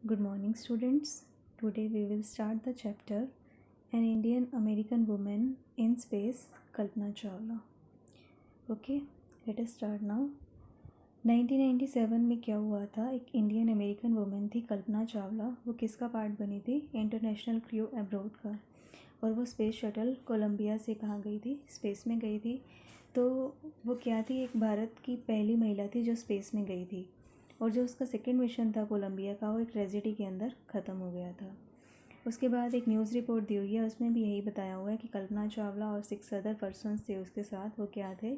Good morning, students. Today we will start the chapter An Indian American Woman in Space, Kalpana Chawla. Okay, let us start now. 1997 में क्या हुआ था? एक Indian American women थी कल्पना चावला। वो किसका part बनी थी? इंटरनेशनल क्रू अब्रॉड का। और वो स्पेस शटल कोलंबिया से कहाँ गई थी? स्पेस में गई थी। तो वो क्या थी? एक भारत की पहली महिला थी जो स्पेस में गई थी। और जो उसका सेकेंड मिशन था कोलंबिया का, वो एक ट्रेजेडी के अंदर ख़त्म हो गया था। उसके बाद एक न्यूज़ रिपोर्ट दी हुई है, उसमें भी यही बताया हुआ है कि कल्पना चावला और 6 अदर पर्सन्स थे उसके साथ। वो क्या थे?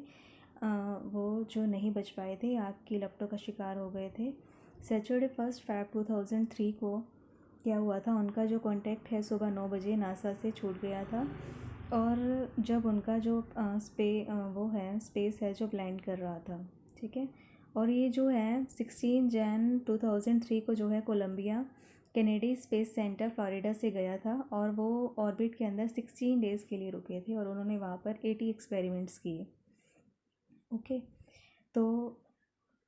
वो जो नहीं बच पाए थे, आग की लपटों का शिकार हो गए थे। सैटरडे 1 Feb 2003 को क्या हुआ था? उनका जो कॉन्टैक्ट है सुबह 9 बजे नासा से छूट गया था। और जब उनका जो वो है स्पेस है जो लैंड कर रहा था, ठीक है। और ये जो है 16 जैन 2003 को जो है Columbia Kennedy Space Center Florida से गया था। और वो ऑर्बिट के अंदर 16 डेज़ के लिए रुके थे और उन्होंने वहाँ पर 80 एक्सपेरिमेंट्स किए। ओके, तो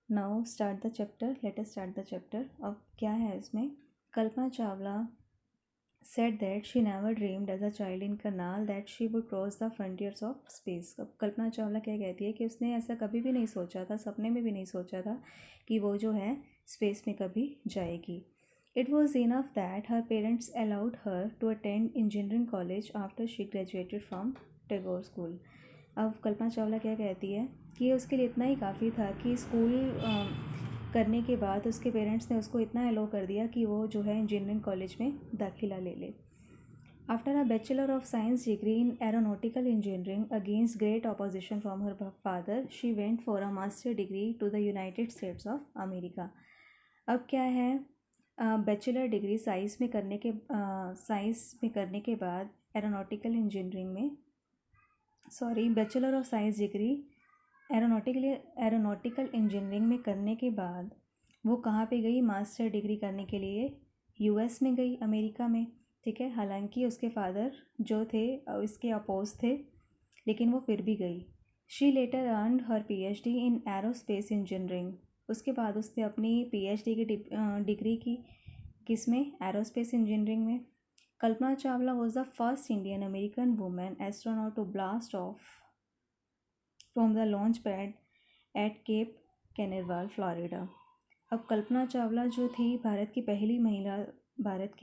now start the chapter. Let us start the chapter. अब क्या है इसमें? Kalpana Chawla said that she never dreamed as a child in Karnal that she would cross the frontiers of space। अब कल्पना चावला क्या कहती है कि उसने ऐसा कभी भी नहीं सोचा था, सपने में भी नहीं सोचा था कि वो जो है स्पेस में कभी जाएगी। It was enough that her parents allowed her to attend engineering college after she graduated from Tagore School। अब कल्पना चावला क्या कहती है कि उसके लिए इतना ही काफ़ी था कि स्कूल करने के बाद उसके पेरेंट्स ने उसको इतना अलो कर दिया कि वो जो है इंजीनियरिंग कॉलेज में दाखिला ले ले। After a bachelor of science degree in aeronautical engineering against great opposition from her father, she went for a master degree to the United States of America. अब क्या है? बैचलर डिग्री साइंस में करने के बाद एरोनॉटिकल इंजीनियरिंग में bachelor of science degree aeronautical engineering में करने के बाद वो कहाँ पे गई? मास्टर डिग्री करने के लिए यूएस में गई, अमेरिका में, ठीक है। हालांकि उसके फादर जो थे इसके अपोज थे, लेकिन वो फिर भी गई। She later earned her PhD in aerospace engineering. उसके बाद उसने अपनी पीएचडी की डिग्री की किस में? एरोस्पेस इंजीनियरिंग में। Kalpana Chawla was the first Indian American women astronaut to blast off from the launch pad at Cape Canaveral, Florida. अब कल्पना चावला जो थी भारत की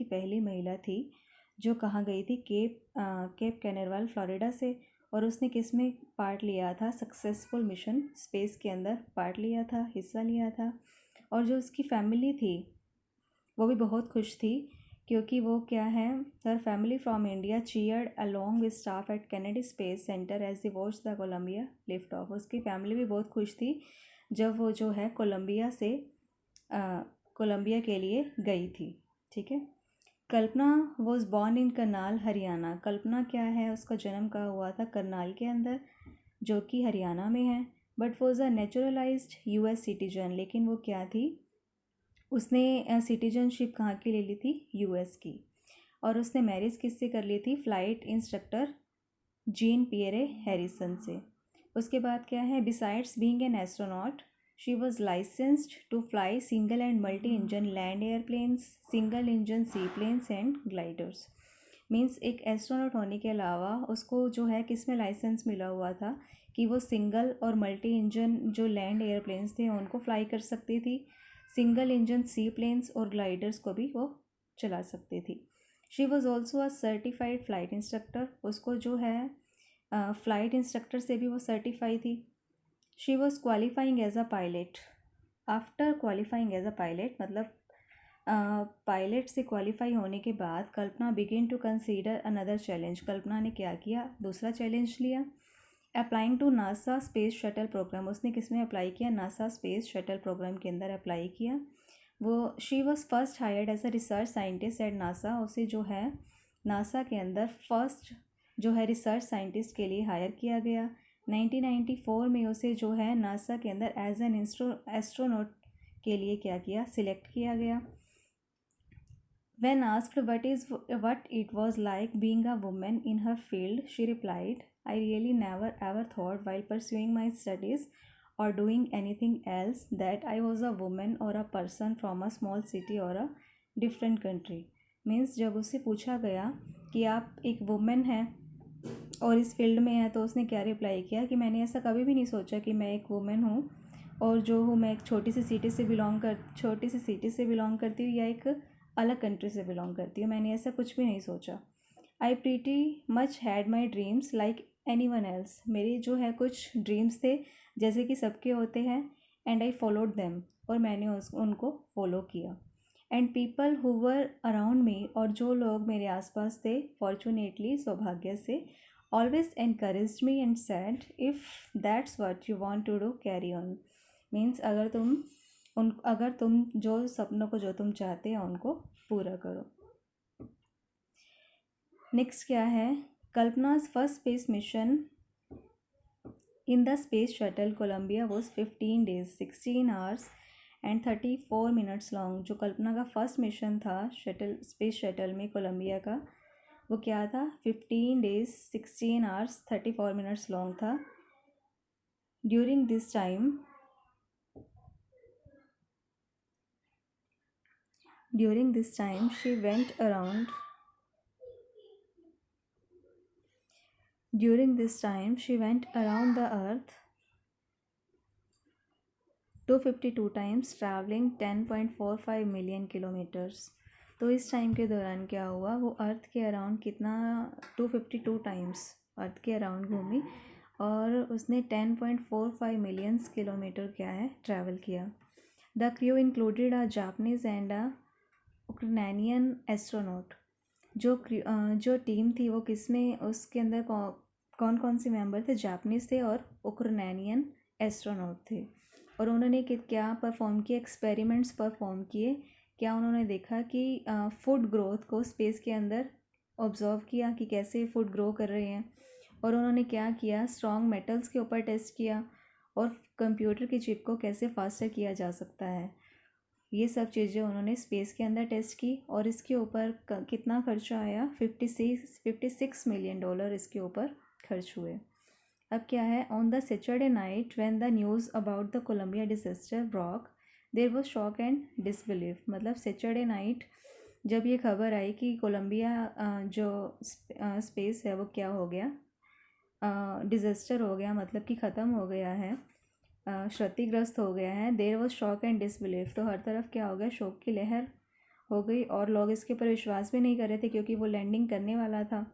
पहली महिला थी जो कहाँ गई थी? केप कैनरवाल, फ्लोरिडा से। और उसने किस में पार्ट लिया था? सक्सेसफुल मिशन स्पेस के अंदर पार्ट लिया था, हिस्सा लिया था। और जो उसकी फैमिली थी वो भी बहुत खुश थी, क्योंकि वो क्या है, हर family from India cheered along with staff at Kennedy Space Center as they watch the Columbia lift off. उसकी फैमिली भी बहुत खुश थी जब वो जो है कोलंबिया के लिए गई थी, ठीक है। Kalpana was born in Karnal, Haryana. Kalpana क्या है, उसका जन्म कहाँ हुआ था? करनाल के अंदर, जो कि हरियाणा में है। But was a naturalised US citizen. लेकिन वो क्या थी? उसने सिटीजनशिप कहाँ की ले ली थी? यूएस की। और उसने मैरिज किससे कर ली थी? Flight instructor Jean Pierre Harrison से। उसके बाद क्या है? Besides being an astronaut she was licensed to fly single and multi engine land airplanes, single engine seaplanes and gliders. Means एक एस्ट्रोनॉट होने के अलावा उसको जो है किस में लाइसेंस मिला हुआ था कि वो सिंगल और मल्टी इंजन जो लैंड एयरप्लेन्स थे उनको फ्लाई कर सकती थी, सिंगल इंजन सी प्लेन्स और ग्लाइडर्स को भी वो चला सकती थी। She was also a certified flight instructor. उसको जो है फ़्लाइट इंस्ट्रक्टर से भी वो सर्टिफाई थी। She was qualifying as a pilot. After qualifying as a pilot मतलब पायलट से क्वालिफाई होने के बाद Kalpana begin to consider another challenge. Kalpana ने क्या किया? दूसरा चैलेंज लिया। Applying to NASA space shuttle program. उसने किस में अप्लाई किया? नासा स्पेस शटल प्रोग्राम के अंदर अप्लाई किया। वो she was first hired as a research scientist at NASA. उसे जो है नासा के अंदर फर्स्ट जो है रिसर्च साइंटिस्ट के लिए हायर किया गया। 1994 में उसे जो है नासा के अंदर एज एन एस्ट्रोनॉट के लिए क्या किया? सिलेक्ट किया गया। When asked what it was like being a woman in her field, she replied, "I really never ever thought while pursuing my studies or doing anything else that I was a woman or a person from a small city or a different country. Means जब उससे पूछा गया कि आप एक women हैं और इस फील्ड में है, तो उसने क्या रिप्लाई किया कि मैंने ऐसा कभी भी नहीं सोचा कि मैं एक वुमेन हूँ और जो हूँ मैं एक छोटी सी सिटी से बिलोंग करती हूँ या एक अलग कंट्री से बिलोंग करती हूँ, मैंने ऐसा कुछ भी नहीं सोचा। I pretty much had my dreams like any one else, मेरी जो है कुछ ड्रीम्स थे जैसे कि सबके होते हैं। एंड आई फॉलोड देम, और मैंने उनको फॉलो किया। And people who were around me, और जो लोग मेरे आसपास थे, फॉर्चुनेटली सौभाग्य से, always encourage me and said if that's what you want to do carry on. Means अगर तुम जो सपनों को जो तुम चाहते हो उनको पूरा करो। नेक्स्ट क्या है, Kalpana's first space mission in the space shuttle Columbia was 15 days 16 hours and 34 minutes long. जो कल्पना का फर्स्ट मिशन था स्पेस शटल में कोलंबिया का, वो क्या था, 15 days 16 hours 34 minutes लॉन्ग था। During this time she went around the earth 252 times, traveling 10.45 million kilometers। तो इस टाइम के दौरान क्या हुआ, वो अर्थ के अराउंड कितना 252 टाइम्स अर्थ के अराउंड घूमी और उसने 10.45 मिलियंस किलोमीटर क्या है ट्रैवल किया। The crew included a Japanese and a Ukrainian astronaut. जो टीम थी वो किसमें, उसके अंदर कौन कौन से मेंबर थे, जापनीज़ थे और उक्रेनियन एस्ट्रोनॉट थे। और उन्होंने क्या परफॉर्म किए, एक्सपेरिमेंट्स परफॉर्म किए। क्या उन्होंने देखा कि फूड ग्रोथ को स्पेस के अंदर ऑब्जर्व किया कि कैसे फूड ग्रो कर रहे हैं। और उन्होंने क्या किया, स्ट्रॉन्ग मेटल्स के ऊपर टेस्ट किया और कंप्यूटर की चिप को कैसे फास्टर किया जा सकता है। ये सब चीज़ें उन्होंने स्पेस के अंदर टेस्ट की और इसके ऊपर कितना खर्चा आया, 56 मिलियन डॉलर इसके ऊपर खर्च हुए। अब क्या है, on the Saturday night when the news about the Columbia disaster broke there was shock and disbelief. मतलब सैटरडे नाइट जब ये खबर आई कि कोलंबिया जो स्पेस है वो क्या हो गया, डिज़ास्टर हो गया, मतलब कि ख़त्म हो गया है, क्षतिग्रस्त हो गया है, there was shock and disbelief. तो हर तरफ क्या हो गया, शोक की लहर हो गई और लोग इसके ऊपर विश्वास भी नहीं कर रहे थे क्योंकि वो लैंडिंग करने वाला था।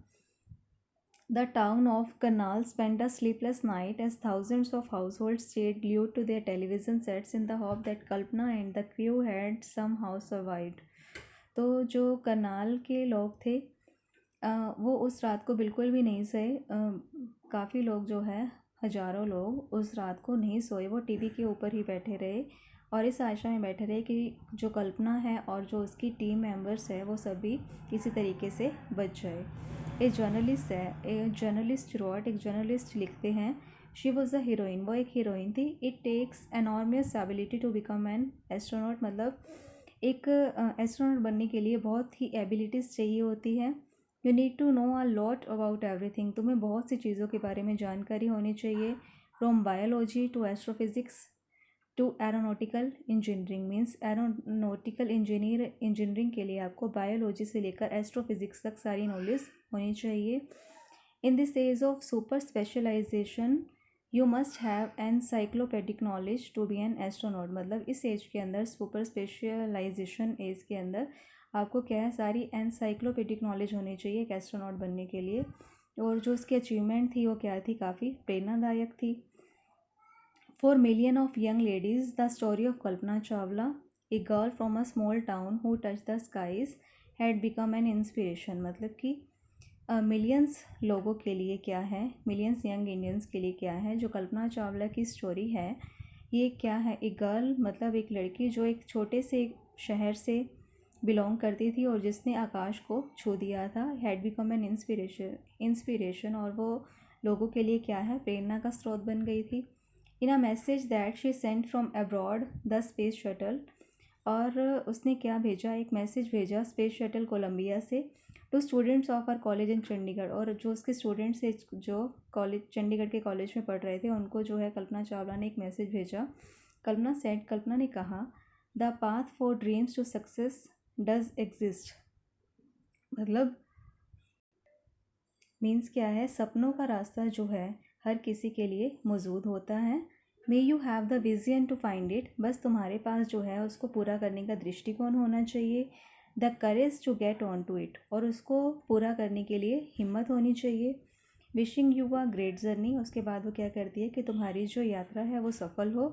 The town of Karnal spend a sleepless night as thousands of household stayed glued to their television sets in the hope that Kalpana and the crew had somehow survived. तो जो करनाल के लोग थे वो उस रात को बिल्कुल भी नहीं सोए। काफ़ी लोग जो है, हज़ारों लोग उस रात को नहीं सोए, वो टीवी के ऊपर ही बैठे रहे और इस आशा में बैठे रहे कि जो कल्पना है और जो उसकी टीम मेंबर्स है वो सभी किसी तरीके से बच जाए। एक जर्नलिस्ट लिखते हैं, शी वॉज अ हीरोइन, वो एक हीरोइन थी। It takes enormous ability to become an astronaut, मतलब एक एस्ट्रोनॉट बनने के लिए बहुत ही एबिलिटीज़ चाहिए होती है। You need to know a lot about everything, तुम्हें बहुत सी चीज़ों के बारे में जानकारी होनी चाहिए। From biology to astrophysics to aeronautical engineering. Means aeronautical engineering के लिए आपको बायोलॉजी से लेकर एस्ट्रोफिज़िक्स तक सारी नॉलेज होनी चाहिए। In this age of super specialization you must have encyclopedic knowledge to be an astronaut. मतलब इस एज के अंदर, सुपर स्पेशलाइजेशन एज के अंदर आपको क्या है, सारी एनसाइक्लोपीडिक नॉलेज होनी चाहिए एक एस्ट्रोनॉट बनने के लिए। और जो उसकी अचीवमेंट थी वो क्या थी, काफ़ी प्रेरणादायक थी। For million of young ladies the story of Kalpana Chawla, a girl from a small town who touch the skies, had become an inspiration. मतलब कि मिलियंस लोगों के लिए क्या है, मिलियंस यंग इंडियंस के लिए क्या है, जो कल्पना चावला की स्टोरी है, ये क्या है, एक गर्ल मतलब एक लड़की जो एक छोटे से शहर से बिलोंग करती थी और जिसने आकाश को छू दिया था, हैड बिकम एन इंस्पिरेशन, और वो लोगों के लिए क्या है, प्रेरणा का स्रोत बन गई थी। In a message that she sent from abroad the space shuttle, और उसने क्या भेजा, एक मैसेज भेजा स्पेस शटल कोलंबिया से, to students of our college in Chandigarh. और जो उसके स्टूडेंट्स थे जो कॉलेज, चंडीगढ़ के कॉलेज में पढ़ रहे थे, उनको जो है कल्पना चावला ने एक मैसेज भेजा। कल्पना ने कहा, the path for dreams to success does exist, मतलब मीन्स क्या है, सपनों का रास्ता जो है हर किसी के लिए मौजूद होता है। May you have the vision to find it, बस तुम्हारे पास जो है उसको पूरा करने का दृष्टिकोण होना चाहिए। The courage to get on to it, और उसको पूरा करने के लिए हिम्मत होनी चाहिए। Wishing you a great journey, उसके बाद वो क्या करती है कि तुम्हारी जो यात्रा है वो सफल हो।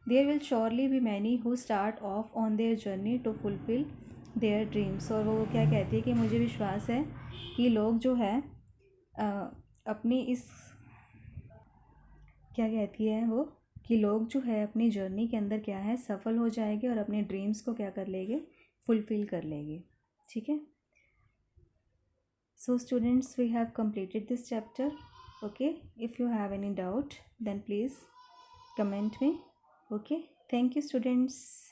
There will surely be many who start off on their journey to fulfil their dreams, और वो क्या कहती है कि मुझे विश्वास है कि लोग जो है अपनी इस, क्या कहती है वो, कि लोग जो है अपनी जर्नी के अंदर क्या है सफल हो जाएंगे और अपने ड्रीम्स को क्या कर लेंगे, फुलफिल कर लेंगे। ठीक है। So students, we have completed this chapter. Okay, if you have any doubt then please comment me. Okay, thank you students.